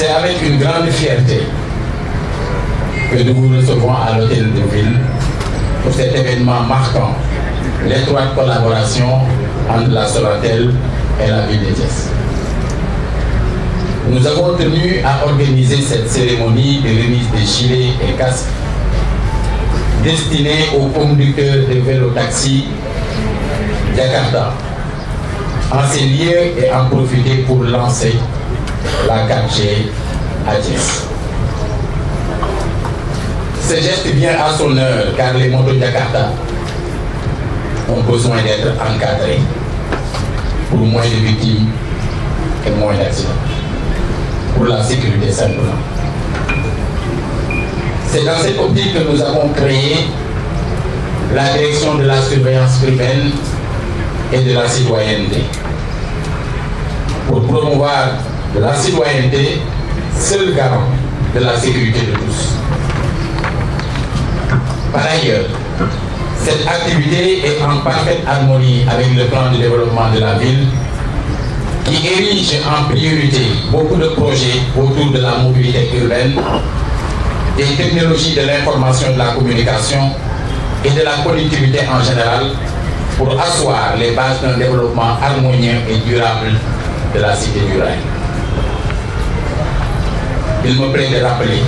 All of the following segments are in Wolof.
C'est avec une grande fierté que nous vous recevons à l'hôtel de ville pour cet événement marquant l'étroite collaboration entre la Sonatel et la ville de Thiès. Nous avons tenu à organiser cette cérémonie de remise des gilets et casques destinés aux conducteurs de vélo-taxi Jakarta en ces lieux et en profiter pour lancer la 4G à Thiès. Ce geste vient à son heure car les motos Jakarta ont besoin d'être encadrés pour moins de victimes et moins d'accidents, pour la sécurité simplement. C'est dans cette optique que nous avons créé la direction de la surveillance urbaine et de la citoyenneté pour promouvoir de la citoyenneté, seul garant de la sécurité de tous. Par ailleurs, cette activité est en parfaite harmonie avec le plan de développement de la ville qui érige en priorité beaucoup de projets autour de la mobilité urbaine, des technologies de l'information et de la communication et de la connectivité en général pour asseoir les bases d'un développement harmonieux et durable de la cité du Rail. Il me plaît de rappeler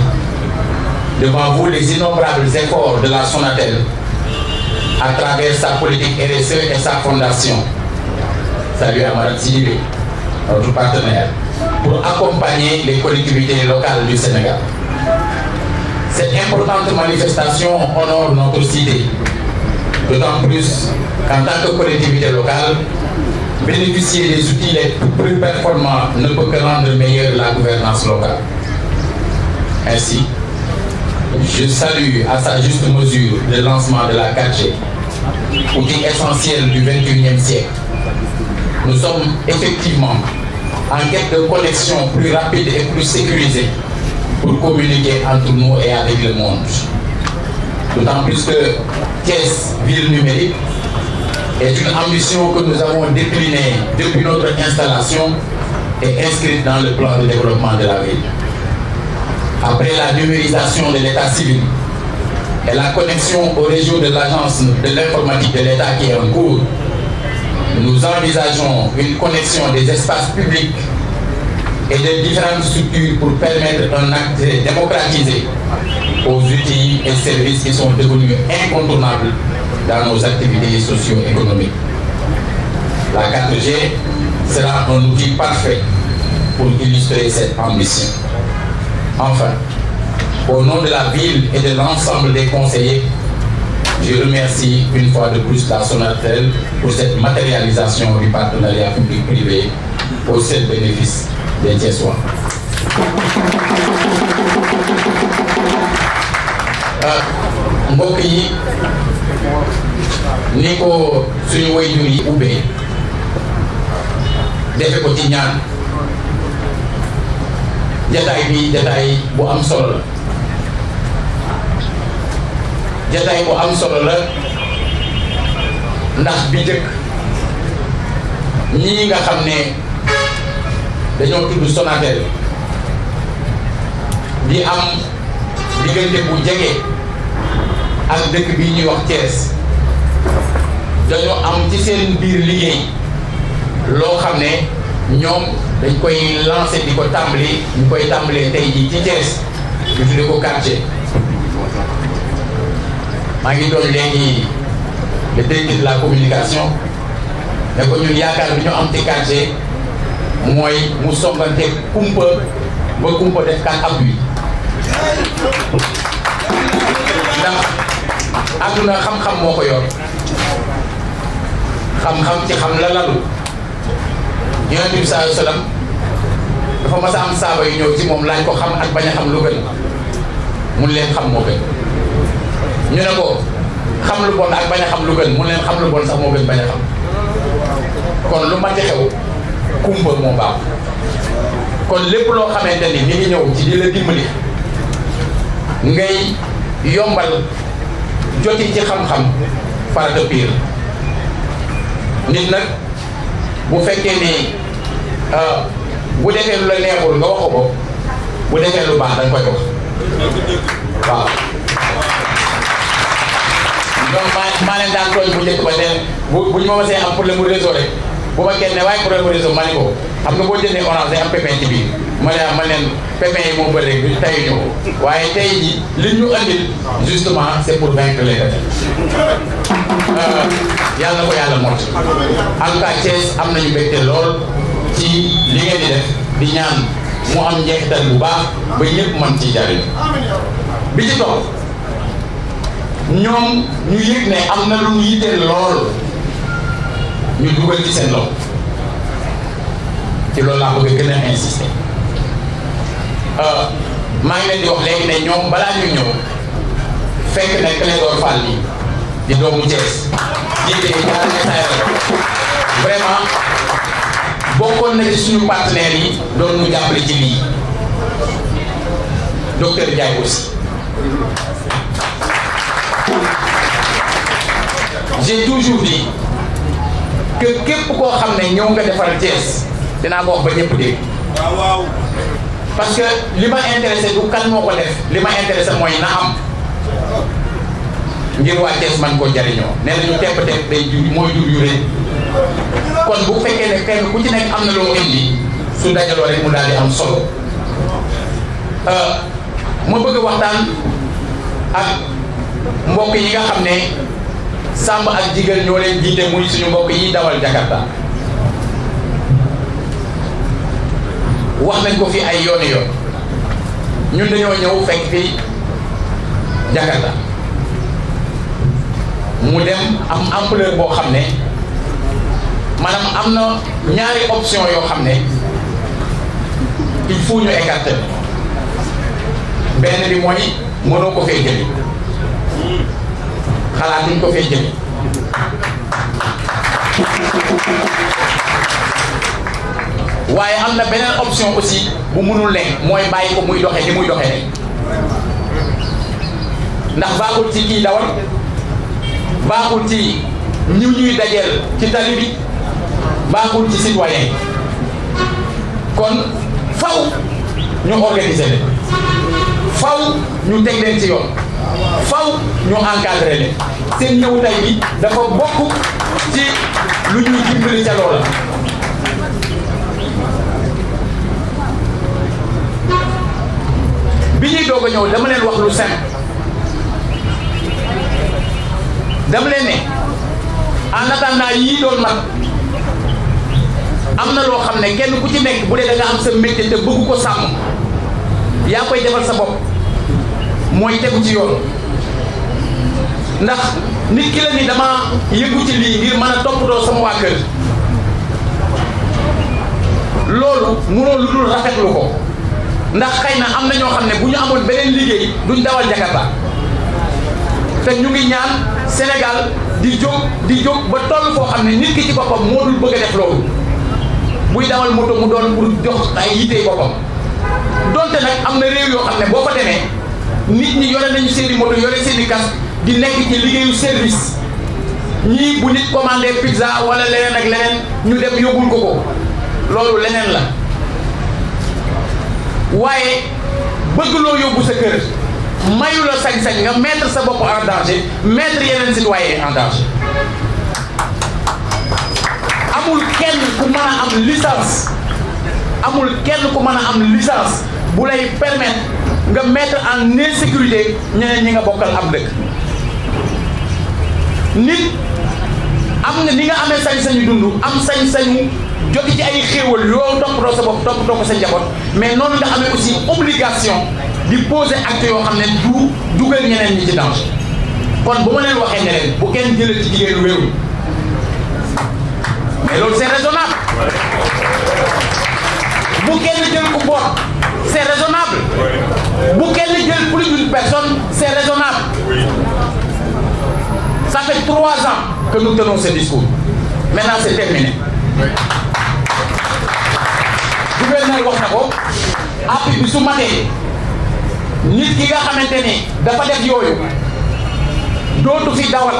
devant vous les innombrables efforts de la Sonatel à travers sa politique RSE et sa fondation, salut Amarat Sidibé, notre partenaire, pour accompagner les collectivités locales du Sénégal. Cette importante manifestation honore notre cité, d'autant plus qu'en tant que collectivité locale, bénéficier des outils les plus performants ne peut que rendre meilleure la gouvernance locale. Ainsi, je salue à sa juste mesure le lancement de la 4G, outil essentiel du XXIe siècle. Nous sommes effectivement en quête de connexion plus rapide et plus sécurisée pour communiquer entre nous et avec le monde. D'autant plus que Thiès, ville numérique, est une ambition que nous avons déclinée depuis notre installation et inscrite dans le plan de développement de la ville. Après la numérisation de l'état civil et la connexion aux régions de l'agence de l'informatique de l'État qui est en cours, nous envisageons une connexion des espaces publics et des différentes structures pour permettre un accès démocratisé aux outils et services qui sont devenus incontournables dans nos activités socio-économiques. La 4G sera un outil parfait pour illustrer cette ambition. Enfin, au nom de la ville et de l'ensemble des conseillers, je remercie une fois de plus la Sonatel pour cette matérialisation du partenariat public-privé au seul bénéfice des Thiessois. mbokk yi ni ko suñu waajur yi ubbee defe ko ci ñaan jataay bi jataay bu am solo la jataay bu am solo la ndax bi njëkk ñii nga xam ne dañoo tudd Sonatel di am diggante bu jege ak dëkk bi ñuy wax Thiès dañoo am ci seen biir liggéey loo xam ne ñoom dañ koy lancer di ko tàmbali ñu koy tàmbalee tey jii ci Thiès ñu tuddee ko 4G. maa ngi doon léegi le directeur de la communication ne ko ñun yaakaar bi ñu am ci 4G mooy mu songante kumpa ba kumpa def kan appui ndax àdduna xam-xam moo ko yor xam-xam ci xam la lalu Yonent bi sallallahu alayhi wa sallam dafa mas a am saaba yu ñëw ci moom laaj ko xam ak bañ a xam lu gën mun leen xam moo gën ñu ne ko xam lu bon ak bañ a xam lu gën mun leen xam lu bon sax moo gën bañ a xam kon lu mati xew kumpa moo baax kon lépp loo xamante ni mi ngi ñëw ci di la dimbali ngay yombal joti ci xam-xam farata piir nit nag bu fekkee ni bu defee lu la neexul nga wax ko bu defee lu baax dañ koy wax waaw. donc maa leen daan tooñ bu njëkk ba ne bu ñu ma mësee am problème mu réseau rek bu ma kenn ne waaye problème mu réseau ma ne ko xam nga boo jëndee orange day am pépin ci biir ma leen pépin yi moo bëri rek du tayu ñu ko waaye tey jii li ñu andil justement c'est pour vaincre les rebelles yàlla na ko yàlla mot en tout cas Thiès am nañu mbégte lool ci li ngeen di def di ñaan mu am njeexital bu baax ba ñëpp mën ci jariñ bi ci topp ñoom ñu yëg ne am na lu ñu yitteel lool ñu dugal ci seen loxo ci loolu laa bëgg a gën a insister maa ngi leen di wax léegi ne ñoom balaa ñu ñëw fekk ne Clédor Fall bi di doomu Thiès jiite vraiment bokkoon na ci suñu partenaires yi doon ñu jàppale ci lii docteur Ndiaye aussi j'ai toujours dit que képp koo xam ne ñëw nga defar Thiès dinaa ko wax ba ñëpp dégg parce que li ma intéressé du kan moo ko def li ma intéressé mooy na am ngir waa Thiès man ko jariñoo nee nañu tepp day jur mooy jur yu rëy kon bu fekkee ne kenn ku ci nekk am na loo indi su dajaloo rek mu daal di am solo ma bëgg waxtaan ak mbokk yi nga xam ne sàmm ak jigéen ñoo leen jiite muy suñu mbokk yi dawal Jakarta wax nañ ko fi ay yooni yoon ñun dañoo ñëw fekk fi Jakarta mu dem am ampleur boo xam ne maanaam am na ñaari option yoo xam ne il faut ñu écarter benn bi mooy mënoo ko fee jëli xalaat duñ ko fee jëli waaye am na beneen option aussi bu mënul nekk mooy bàyyi ko muy doxee ni muy doxee rek ndax baaxul ci kii dawal baaxul ci ñu ñuy dajeel ci tali bi baaxul ci citoyen kon faw ñu organiser leen faw ñu teg leen ci yoon faw ñu encadrer leen seen ñëw tey bi dafa bokk ci lu ñuy dimbali ca loola bi ñuy doog a ñëw dama leen wax lu simple dama leen ne en attendant yii doon mag am na loo xam ne kenn ku ci nekk bu dee da nga am sa métier te bëgg ko sàmm yaa koy defal sa bopp mooy tegu ci yoon ndax nit ki la ni dama yëngu ci lii ngir mën a toppatoo sama waa kër loolu mënoo lu dul rafetlu ko ndax xëy na am na ñoo xam ne bu ñu amoon beneen liggéey duñ dawal Jakarta te ñu ngi ñaan Sénégal di jóg ba toll foo xam ne nit ki ci boppam moo dul bëgg a def loolu buy dawal moto mu doon pour jox ay yitey boppam donte nag am na réew yoo xam ne boo fa demee nit ñi yore nañu seeni moto yore seeni casque di nekk ci liggéeyu service ñii bu nit commandé pizza wala leneen ak leneen ñu dem yóbbul ko loolu leneen la waaye bëgg loo yóbbu sa kër mayu la sañ-sañ nga mettre sa bopp en danger mettre yeneen citoyen en danger amul kenn ku mën a am licence amul kenn ku mën a am licence bu lay permettre nga mettre en insécurité ñeneen ñi nga bokkal am dëkk nit am nga ni nga amee sañ-sañu dund am sañ-sañu joti ci ay xéewal yoo toppatoo sa bopp toppatoo ko sa njaboot mais noonu nga amee aussi obligation di poser acte yoo xam ne du dugal ñeneen ñi ci danger kon bu ma leen waxee ne leen bu kenn jëlee ci jigéenu wéeru mais loolu c'est raisonnable bu kenn jël ku boot c'est raisonnable bu kenn jël plus d'une personne c'est raisonnable ça fait 3 ans que nous tenons ce discours maintenant c'est terminé gouverneur wax na ko appui bi su matee nit ki nga xamante ni dafa def yooyu dootu fi dawal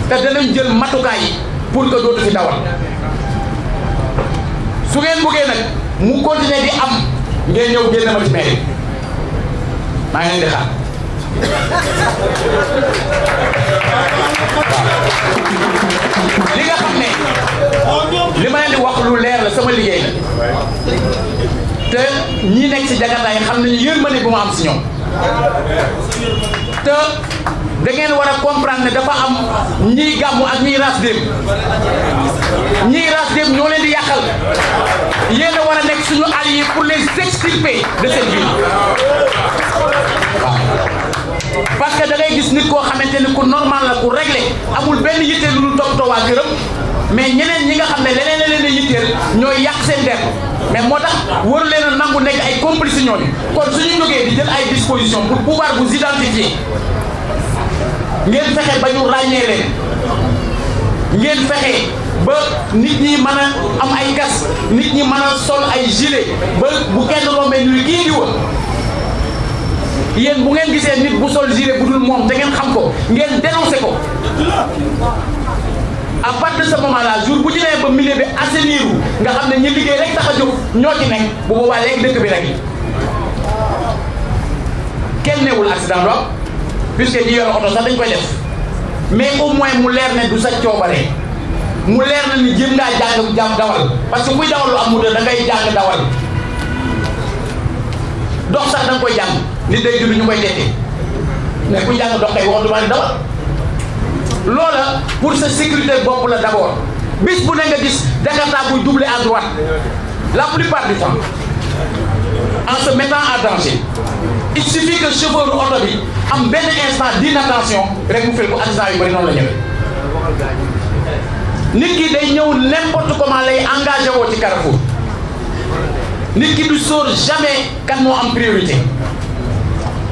te danañ jël matukaay yi pour que dootu fi dawal su ngeen bëggee nag mu continuer di am ngeen ñëw génn ma ci mairie maa ngi leen di xaar. li nga xam ne li ma leen di wax lu leer la sama liggéey la te ñi nekk ci Jakarta yi xam nañu yërmande bu ma am si ñoom te da ngeen war a comprendre ne dafa am ñiy gàmmu ak ñiy ras dem ñoo leen di yàqal yéen a war a nekk suñu allié pour les extirper de cette ville waaw. parce que da ngay gis nit koo xamante ni ku normal la ku réglé amul benn yitteel lu dul toppatoo waa këram mais ñeneen ñi nga xam ne leneen la leen di yitteel ñooy yàq seen der mais moo tax waru leen a nangu nekk ay complice ñooñu kon suñu jógee di jël ay dispositions pour pouvoir vous identifier ngeen fexe ba ñu ràññee leen ngeen fexe ba nit ñi mën a am ay gas nit ñi mën a sol ay gilet ba bu kenn rombee ñu kii di woon. yéen bu ngeen gisee nit bu sol gilet bu dul moom te ngeen xam ko ngeen dénoncé ko à partir de ce moment là jour bu ñu nee ba milieu bi assainir nga xam ne ñi liggéey rek tax a jóg ñoo ci nekk bu boobaa léegi dëkk bi rek kenn newul accident do am puisque ñi yor oto sax dañ koy def mais au moins mu leer ne du sa coobare mu leer na ni jëm ngaa jàng dawal parce que kuy dawal lu am moteur da ngay jàng dawal dox sax da nga koy jàng. nit day dund ñu koy tekkee mais ku jàng dox kay waxatuma ni dawal loola pour sa sécurité bopp la d'abord bis bu ne nga gis Jakarta buy doubler à droite la plupart du temps en se mettant en danger il suffit que chauffeur oto bi am benn instant d'inattention rek mu fël ko accident yu bari noonu la ñëwee nit ki day ñëw n'importe comment lay engagé woo ci Carrefour nit ki du sóor jamais kan moo am priorité.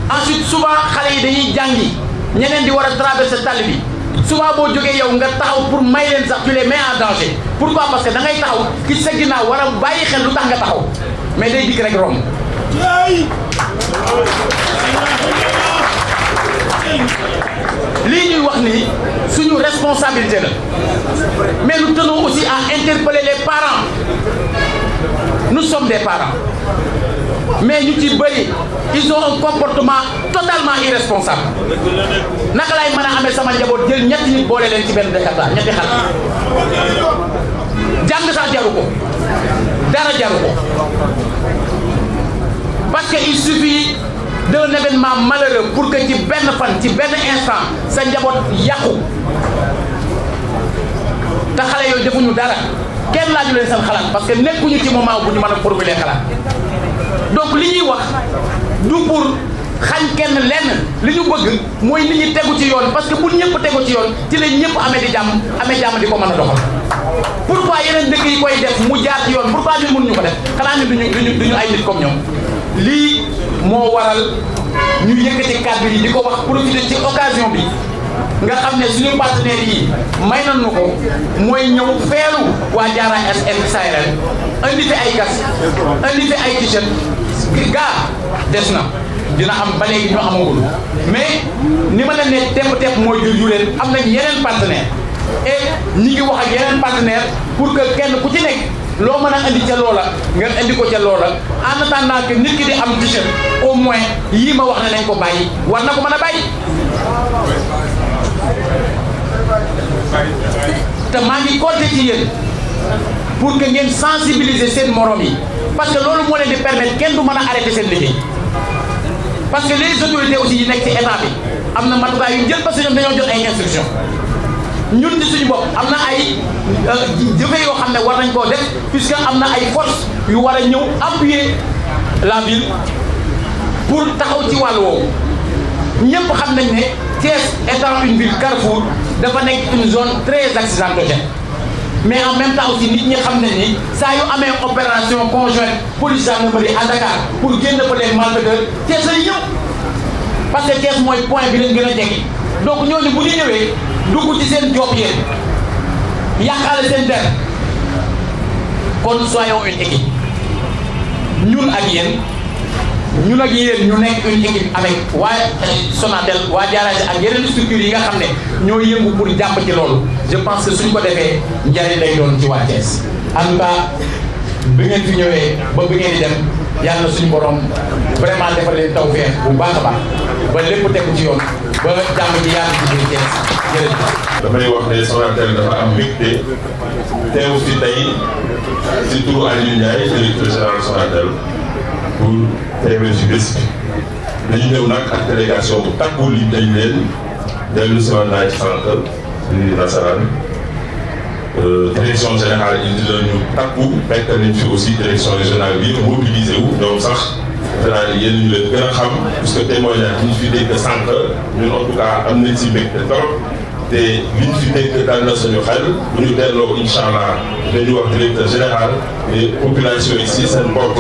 ensuite souvent xale yi dañuy jàngi ñeneen di war a traverser tali bi souvent boo jógee yow nga taxaw pour may leen sax tu les mets en danger pourquoi parce que da ngay taxaw ki sa ginnaaw war a bàyyi xel lu tax nga taxaw mais day dikk rek romb. lii ñuy wax ni suñu responsabilité la mais nous tenons aussi à interpeller les parents nous sommes des parents. mais ñu ci bëri ils ont un comportement totalement irresponsable naka lay mën a amee sama njaboot jël ñetti nit boole leen ci benn Jakarta ñetti xale jàng sax jaru ko dara jaru ko parce que il suffit d'un événement malheureux pour que ci benn fan ci benn instant sa njaboot yàqu te xale yooyu defuñu dara kenn laaju leen seen xalaat parce que nekkuñu ci moment bu ñu mën a formuler xalaat. donc li ñuy wax du pour xañ kenn lenn li ñu bëgg mooy nit ñi tegu ci yoon parce que bu ñëpp tegu ci yoon ci la ñëpp amee jàmm di ko mën a doxal pourquoi yeneen dëkk yi koy def mu jaar ci yoon pourquoi ñun mënuñu ko def xanaa ñun duñu ay nit comme ñoom lii moo waral ñu yëkkati kàddu yi di ko wax profiter ci occasion bi nga xam ne suñu partenaires yi may nañu ko mooy ñëw feelu waa Diarra SARL indi fi ay gas indi fi ay t-shirt gaa des na dina am ba léegi ñu amagul mais ni ma leen ne tepp mooy jur leen am nañ yeneen partenaire et ñi ngi wax ak yeneen partenaire pour que kenn ku ci nekk loo mën a indi ca loola nga indi ko ca loola en attendant que nit ki di am t-shirt au moins yii ma wax ne nañ ko bàyyi war na ko mën a bàyyi te maa ngi compter ci yéen pour que ngeen sensibiliser seen morom yi parce que loolu moo leen di permettre kenn du mën a arrêter seen liggéey parce que les autorités aussi yi nekk ci état bi am na matukaay yu jël parce que ñoom dañoo jot ay instructions ñun ci suñu bopp am na ay jëfe yoo xam ne war nañ koo def puisque am na ay forces yu war a ñëw appuyer la ville pour taxaw ci wàll woowu ñëpp xam nañ ne Thiès étant une ville carrefour dafa nekk une zone très accidentogène mais en même temps aussi nit ñi xam nañ ni saa yu amee opération conjointe police gendarmerie à Dakar pour génn fa les malfaiteurs Thiès lañu ñëw parce que Thiès mooy point bi leen gën a jege donc ñooñu bu ñu ñëwee dugg ci seen job yéen yàqaale seen der kon soyons une équipe ñun ak yéen ñu nekk une équipe avec waa Sonatel waa Diarra ak yeneen structures yi nga xam ne ñoo yëngu pour jàpp ci loolu je pense que suñ ko defee njariñ lay doon ci waa Thiès en tout cas bi ngeen fi ñëwee ba bi ngeen di dem yàlla suñu borom vraiment defal leen tawfeex bu baax a baax ba lépp tegu ci yoon ba jàmm ji yaatu ci biir Thiès jërëjëf. damay wax ne Sonatel dafa am mbégte teew fi tey ci turu Aliou Ndiaye directeur général Sonatel pour teewee ci bés bi. dañu ñëw nag ak délégation bu takku li dañ leen dellu si woon naa ci sànq di nasaraan direction générale indi la ñu takku fekk nañ fi aussi direction régionale bi mobilisé wu ñoom sax danaa yéen ñu leen gën a xam parce que témoignage yi ñu fi dégg sànq ñun en tout cas am nañ si mbégte trop te li ñu fi dégg dal na suñu xel bu ñu delloo incha allah dañu wax directeur général et population ici seen bopp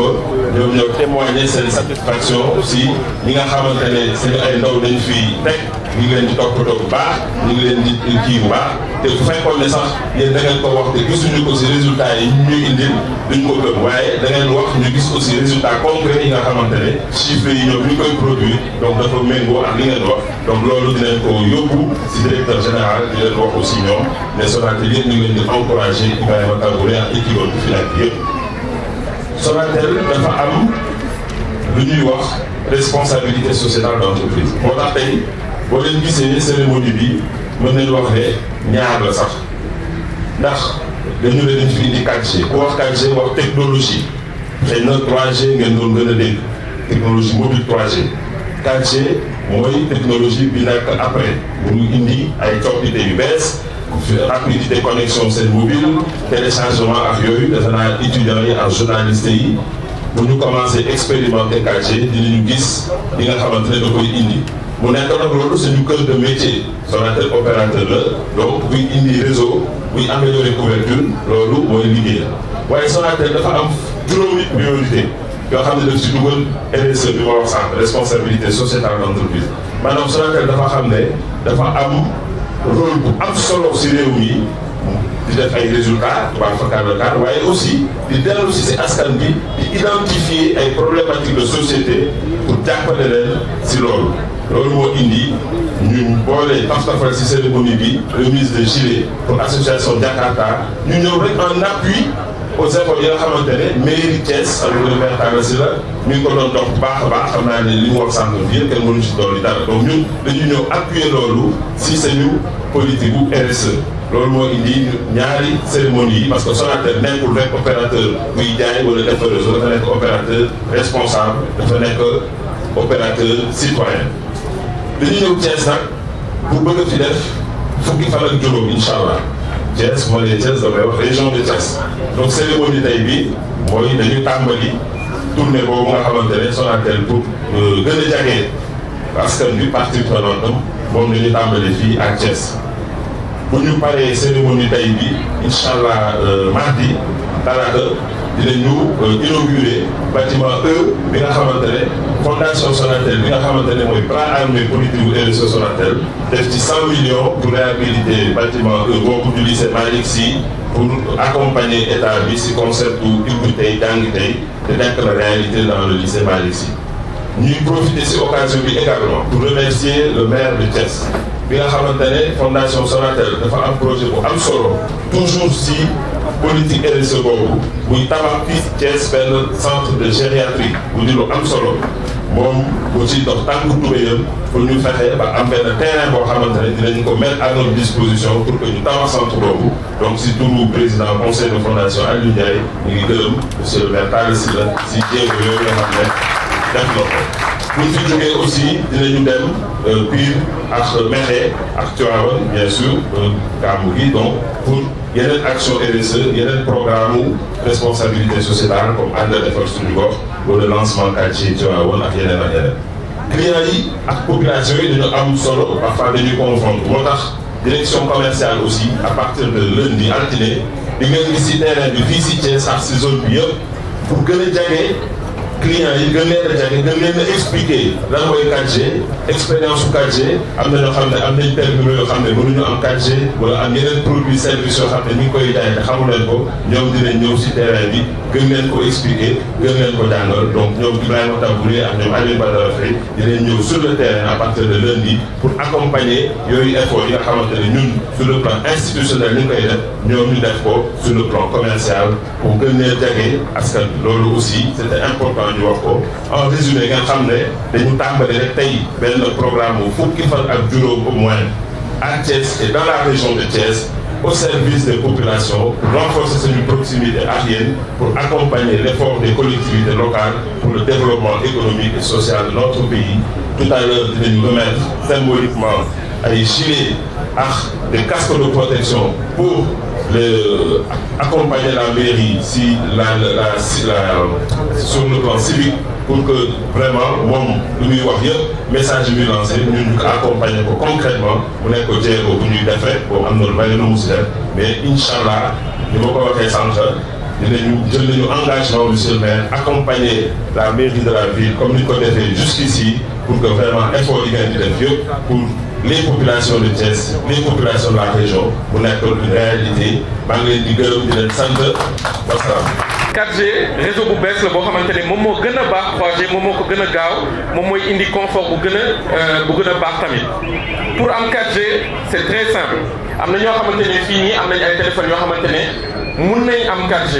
ñoom ñoo témoigner seen satisfaction aussi ñi nga xamante ne seen ay ndaw dañ fi teg ñu ngi leen di toppatoo bu baax ñu ngi leen di kii bu baax te bu fekkoon ne sax yéen da ngeen ko wax te gisuñu ko si résultat yi ñu indil duñ ko gëm waaye da ngeen wax ñu gis aussi résultat concret yi nga xamante ne chiffres yi ñoom ñu koy produire donc dafa méngoo ak li ngeen wax donc loolu dinañ ko yóbbu si directeur général di leen wax aussi ñoom mais Sonatel yéen ñu ngi leen di encouragé Ibrahima Tambouré ak équipe bi fi nekk yëpp. Sonatel dafa am lu ñuy wax responsabilité sociétale d'entreprise moo tax tey boo leen gisee cérémonie bi mën nañu wax ne ñaar la sax ndax dañu leen fi indi 4G ku wax 4G wax technologie xëy na 3G ngeen doon gën a dégg technologie mobile 3G 4G mooy technologie bi nekk après bu ñu indi ay coppite yu bees rapidité connexion seen mobile téléchargement ak yooyu defe naa étudiants yi ak journalistes yi bu ñu commencé expérimenter 4G dinañu gis li nga xamante ne da koy indi mu nekk nag loolu suñu cœur de métier Sonatel opérateur la donc buy indi réseau buy améliorer couverture loolu mooy liggéey waaye Sonatel dafa am juróomi priorité yoo xam ne daf si dugal RSE bi ma wax sànq responsabilité sociétale d'entreprise maanaam Sonatel dafa xam ne dafa am rôle bu am solo si réew mi di def ay résultats waa fakar la waaye aussi di dellu si askan bi di identifier ay problématiques de société pour jàppale leen si loolu moo indi ñu boole taf-tafal si cérémonie bi remise de gilet pour association Jakarta ñu ñëw rek en appui aux efforts yi nga xamante ne mairie Thiès ak le maire Talla Sylla mi ngi ko doon dox bu baax a baax xam naa ne li mu wax sànq bi yëpp kenn mënu si doon dara donc ñun dañu ñëw appuyer loolu si suñu politique bu RSE loolu moo indi ñaari cérémonie yi parce que Sonatel nekkul rek opérateur buy jaay wala def réseau dafa nekk opérateur responsable dafa nekk opérateur citoyen dañu ñëw Thiès nag pour bëgg a fi def fukki fan ak juróom incha allah Thiès moo ne Thiès damay wax région de Thiès donc cérémonie tey bi mooy dañu tàmbali tournée boobu nga xamante ne Sonatel pour gën a jagee askan bi partie prenante moom la ñu tàmbali fii à Thiès bu ñu paree cérémonie tey bi incha allah mardi talaata dinañu inaugurer bâtiment E bi nga xamante ne fondation Sonatel bi nga xamante ne mooy bras armé politique bu RSE Sonatel def ci 100 millions pour réhabiliter bâtiment E boobu du lycée Malick Sy pour accompagner état bi si concept bu ubbi tey jàng tey te nekk la réalité dans le lycée Malick Sy ñuy profiter si occasion bi également pour remercier le maire de Thiès bi nga xamante ne fondation Sonatel dafa am projet bu am solo toujours si politique RSE boobu buy tabax fii Thiès benn centre de gériatrie bu di lu am solo moom bu ci dox tànk tubéyam pour ñu fexe ba am benn terrain boo xamante ne dinañ ko mettre à notre disposition pour que ñu tabax centre boobu donc si turu président conseil de fondation Aliou Ndiaye ñu ngi gërëm monsieur le maire Talla Sylla si jéego yooyu nga xam ne def na ko bu ñu fi jógee aussi dinañu dem Pire ak Mékhé ak Tivaouane bien sûr gàmmu gi donc pour yeneen action RSE yeneen programme responsabilité sociétale comme ànd defar suñu gox wala lancement 4G Tivaouane ak yeneen ak yeneen. clients yi ak population yi dañu am solo parfois dañuy confondre moo tax direction commerciale aussi à partir de lundi altine di ngeen gis si terrain bi fii si Thiès ak si zone bi yëpp pour gën a jege clients yi gën leen a jege gën leen a expliquer lan mooy 4G expérience su 4G am na ñoo xam ne am nañ permis yoo xam ne mënuñu am 4G wala am yeneen produit service yoo xam ne ñu ngi koy jaay te xamu leen ko ñoom dinañ ñëw si terrain bi gën leen ko expliquer gën leen ko jàngal donc ñoom Ibrahima Tambouré ak ñoom Aliou Badara Faye dinañ ñëw sur le terrain à partir de lundi pour accompagner yooyu effort yi nga xamante ne ñun sur le plan institutionnel ñu ngi koy def ñoom ñu def ko sur le plan commercial pour gën leen jege askan bi loolu aussi c'était important ñu wax ko en résumé ngeen xam ne dañu tàmbali rek tey benn programme bu fukki fan ak juróom au moins à Thiès et dans la région de Thiès au service des populations pour renforcer cette proximité ak yéen pour accompagner l'effort des collectivités locales pour le développement économique et social de notre pays. Tout à l'heure dinañu remettre symboliquement ay gilets ak des casques de protection pour accompagner la mairie sur le plan civique pour que vraiment moom lu muy wax yëpp message bi lancé ñun ñu ko accompagner ko concrètement mu nekk ko jéego bu ñuy def rek boobu am na lu bari lu mu si def mais incha allah ni ma ko waxee sànq dinañu jël nañu engagement monsieur le maire accompagner la mairie de la ville comme ni ñu ko defee jusqu'ici pour que vraiment effort yi ngeen di def yëpp pour les populations de Thiès les populations de la région mu nekk une réalité maa ngi leen di gërëm di leen sant wasalaam. 4G réseau bu bees la boo xamante ne moom moo gën a baax 3G moom moo ko gën a gaaw moom mooy indi confort bu gën a baax tamit pour am 4G c'est très simple am na ñoo xamante ne fii nii am nañ ay téléphones yoo xamante ne mun nañ am 4G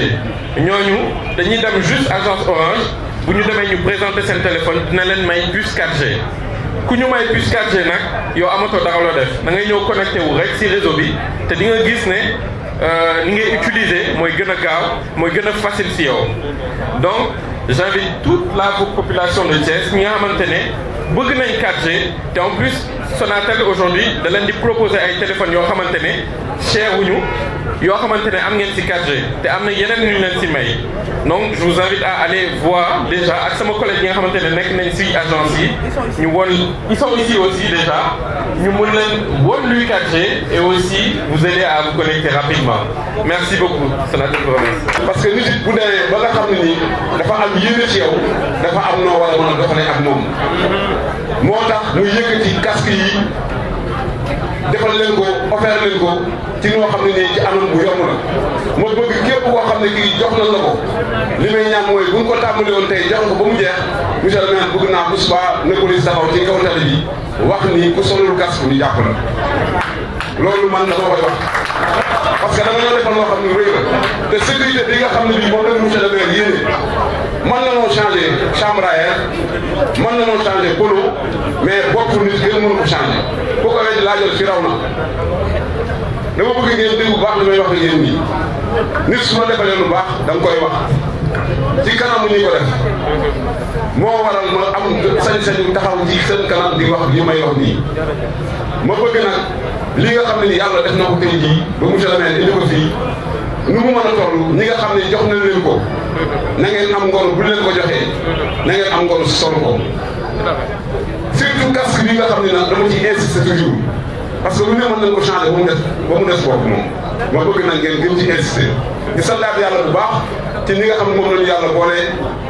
ñooñu dañuy dem juste agence Orange bu ñu demee ñu présenter seen téléphone dina leen may puce 4G ku ñu may puce 4G nag yow amatoo dara loo def da ngay ñëw connecté wu rek ci réseau bi te di nga gis ne ni ngay utiliser mooy gën a gaaw mooy gën a facile ci yow donc j'invite toute la population de Thiès ñi nga xamante ne bëgg nañ 4G te en plus Sonatel aujourd'hui da leen di proposer ay téléphones yoo xamante ne cher wuñu yoo xamante ne am ngeen ci 4G te am na yeneen ñu leen ci may donc je vous invite à aller voir déjà ak sama collègue yi nga xamante ne nekk nañ ci agence yi ñu won ils sont ici aussi déjà ñu mën leen won luy 4G et aussi vous aider à vous connecter rapidement merci beaucoup Sonatel vous remercie. parce que nit bu demee ba nga xam ne nii dafa am yéene ci yow dafa am noo war a mën a doxalee ak moom moo tax muy yëkkati casque yi defal leen ko offert leen ko ci noo xam ne nii ci anam bu yomb la moo bëgg képp koo xam ne kii jox na la ko li may ñaan mooy bu ñu ko tàmbali woon tey jox ko ba mu jeex monsieur le maire bëgg naa bu subaa ne police taxaw ci kaw tali bi wax ni ku solul casque ñu jàpp la loolu man dama koy wax parce que dama ñoo defal loo xam ne rëy la te sécurité bi nga xam ne bii moom la monsieur le maire yéene mën na noo changer chambre à air mën na noo changer polo mais bopp nit gën mënu ko changer bu ko wéy laajal fi raw na dama bëgg ngeen dégg bu baax li may wax ak yéen nii nit su ma defalee lu baax da nga koy wax ci kanamu ñi ko def moo waral ma am sañ-sañu taxaw ci seen kanam di wax li may wax nii ma bëgg nag li nga xam ne ni yàlla def na ko tey jii ba monsieur le maire indi ko fii nu mu mën a toll ñi nga xam ne jox na leen ko na ngeen am ngor bu leen ko joxee na ngeen am ngor sol ko surtout casque bi nga xam ne nag dama ci insister toujours parce que lu ne mën nañ ko changer ba mu des bopp moom ma bëgg nag ngeen gën ci insister di santaat yàlla bu baax ci ñi nga xam ne moom lañu yàlla boole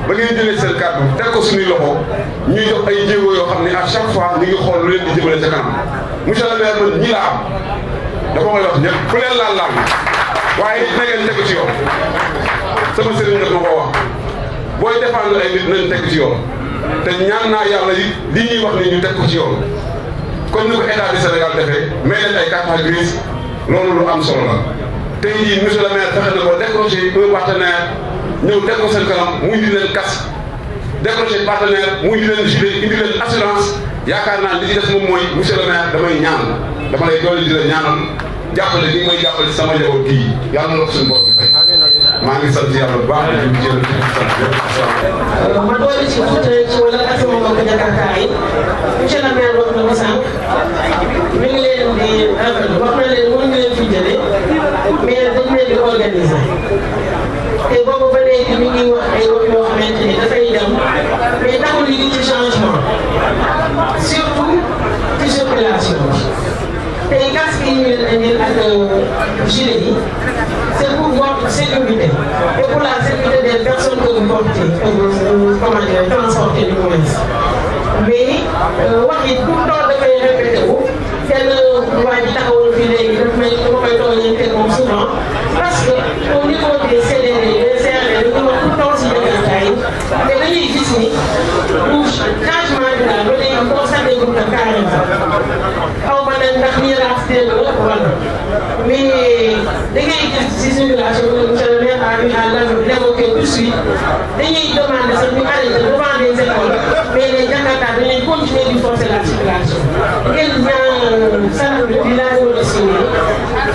ba ngeen jëlee seen kàddu teg ko suñuy loxo ñuy jox ay jéego yoo xam ne à chaque fois ñu ngi xool lu leen di jëmale ca kanam monsieur le maire man ñi la am dafa koy wax ñëpp ku leen laal waaye na ngeen tegu ci yoon sama sëriñ daf ma ko wax booy défendre ay nit nañ teg ci yoon te ñaan naa yàlla yi li ñuy wax ni ñu teg ko ci yoon comme ni ko état du Sénégal defee may leen ay carte grise loolu lu am solo la tey jii monsieur le maire fexe na ko décrocher un partenaire ñëw teg ko seen kanam mu indi leen casque décrocher partenaire mu indi leen gilet indi leen assurance yaakaar naa li ci def moom mooy monsieur le maire damay ñaan dama lay doole di la ñaanal jàppale li may jàppale ci sama njaboot gii yàlla na ko suñu bopp bi fay maa ngi sant yàlla bu baax di jël ma doole ci tuuti ci wala ak sama mbokk Jakarta yi monsieur le maire wax na ko sànq mi ngi leen di rafetlu wax na leen mën nga leen fi jëlee mais dañ leen di organiser te boobu ba léegi mi ngi wax ay wax yoo xamante ni dafay dem mais taxul ñu ngi ci changement surtout ci circulation bi tey casque yi ñu leen indil ak gilet yi c'est pour votre sécurité et pour la sécurité des personnes que vous portez comment dire transporter du moins mais wax yi tout le temps dafay répété wu kenn waa ji taxawul fii léegi daf may dama koy tooñante moom souvent parce que au niveau des CDD des CRD dañuy wax tout le temps si Jakarta yi te dañuy gis ni pour changement bi daal ba léegi constaté gu na carrément xaw ma ne ndax ñi raxas la wala mais da ngay gis si circulation bi monsieur le maire a eu à l'évoquer poursuite dañuy demander sax ñu arrêté devant des écoles mais les Jakarta dañuy continuer di forcer la circulation ngeen ñaan sarax bi di laaj wala si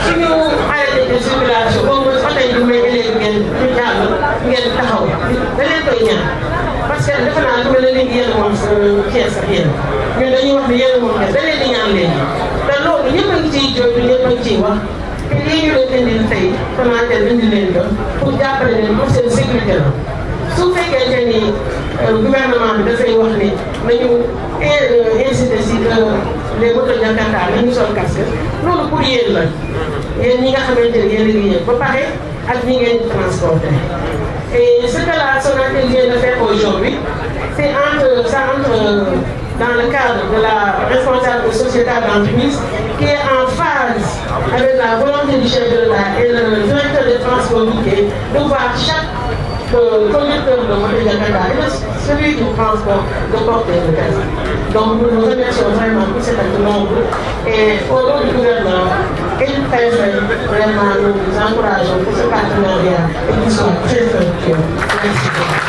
suñu arrêté de circulation boobu oto yi du may élèves ngeen ñu jàll ngeen taxaw da leen koy ñaan parce que defe naa lu mel ne léegi yéen moom Thiès sax yéen ñun dañuy wax ni yéen moom da leen di ñaan leen te loolu ñëpp a ngi ciy jooju ñëpp a ngi ciy wax te lii ñu leen indil tey Sonatel indi leen ko pour jàppale leen pour seen sécurité la su fekkente ni gouvernement bi dafay wax ni nañu inciter si les motos Jakarta nañu sol casque loolu pour yéen la yéen ñi nga xamante ne yéen a ngi yéen ba pare ak ñi ngeen transporter. Et ce que la Sonatel vient de faire aujourd'hui, c'est dans le cadre de la responsable sociétale d'entreprise qui est en phase avec la volonté du chef de l'État et le directeur des transports routiers de voir chaque conducteur de moto Jakarta et celui du transport de porter le casque. Donc nous nous remercions vraiment pour cet acte noble et au nom du gouvernement et du préfet, vraiment nous nous encourageons pour ce partenariat et qu'il soit très fructueux. Merci beaucoup.